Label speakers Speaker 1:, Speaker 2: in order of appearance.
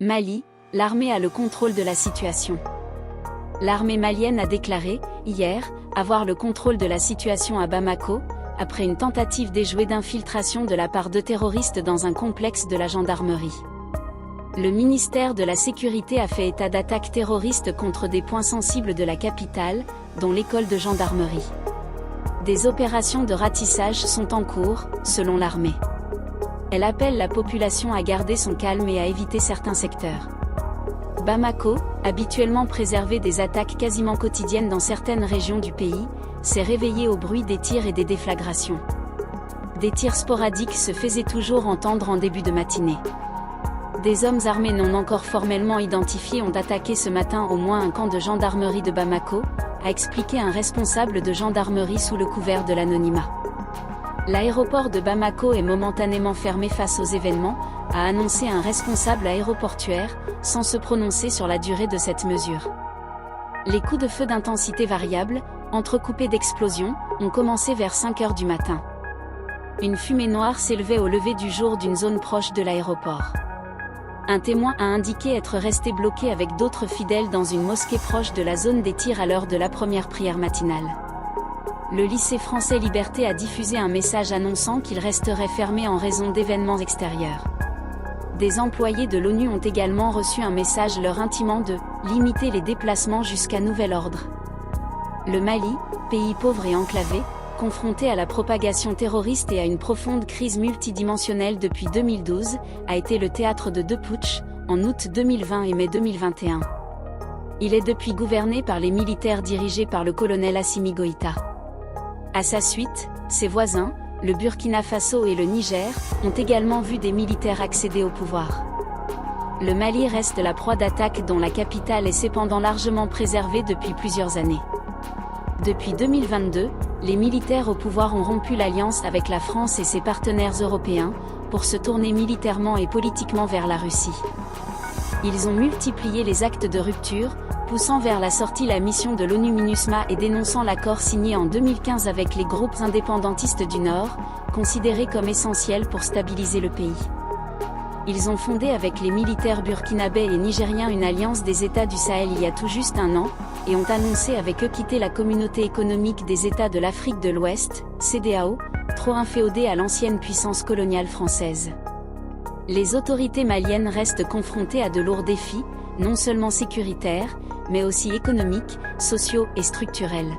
Speaker 1: Mali, l'armée a le contrôle de la situation. L'armée malienne a déclaré, hier, avoir le contrôle de la situation à Bamako, après une tentative déjouée d'infiltration de la part de terroristes dans un complexe de la gendarmerie. Le ministère de la Sécurité a fait état d'attaques terroristes contre des points sensibles de la capitale, dont l'école de gendarmerie. Des opérations de ratissage sont en cours, selon l'armée. Elle appelle la population à garder son calme et à éviter certains secteurs. Bamako, habituellement préservé des attaques quasiment quotidiennes dans certaines régions du pays, s'est réveillé au bruit des tirs et des déflagrations. Des tirs sporadiques se faisaient toujours entendre en début de matinée. Des hommes armés non encore formellement identifiés ont attaqué ce matin au moins un camp de gendarmerie de Bamako, a expliqué un responsable de gendarmerie sous le couvert de l'anonymat. L'aéroport de Bamako est momentanément fermé face aux événements, a annoncé un responsable aéroportuaire, sans se prononcer sur la durée de cette mesure. Les coups de feu d'intensité variable, entrecoupés d'explosions, ont commencé vers 5 heures du matin. Une fumée noire s'élevait au lever du jour d'une zone proche de l'aéroport. Un témoin a indiqué être resté bloqué avec d'autres fidèles dans une mosquée proche de la zone des tirs à l'heure de la première prière matinale. Le lycée français Liberté a diffusé un message annonçant qu'il resterait fermé en raison d'événements extérieurs. Des employés de l'ONU ont également reçu un message leur intimant de « limiter les déplacements jusqu'à nouvel ordre ». Le Mali, pays pauvre et enclavé, confronté à la propagation terroriste et à une profonde crise multidimensionnelle depuis 2012, a été le théâtre de 2 putschs, en août 2020 et mai 2021. Il est depuis gouverné par les militaires dirigés par le colonel Assimi Goïta. À sa suite, ses voisins, le Burkina Faso et le Niger, ont également vu des militaires accéder au pouvoir. Le Mali reste la proie d'attaques dont la capitale est cependant largement préservée depuis plusieurs années. Depuis 2022, les militaires au pouvoir ont rompu l'alliance avec la France et ses partenaires européens, pour se tourner militairement et politiquement vers la Russie. Ils ont multiplié les actes de rupture, poussant vers la sortie la mission de l'ONU MINUSMA et dénonçant l'accord signé en 2015 avec les groupes indépendantistes du Nord, considérés comme essentiels pour stabiliser le pays. Ils ont fondé avec les militaires burkinabés et nigériens une alliance des États du Sahel il y a tout juste un an, et ont annoncé avec eux quitter la communauté économique des États de l'Afrique de l'Ouest, CEDEAO, trop inféodée à l'ancienne puissance coloniale française. Les autorités maliennes restent confrontées à de lourds défis, non seulement sécuritaires, mais aussi économiques, sociaux et structurels.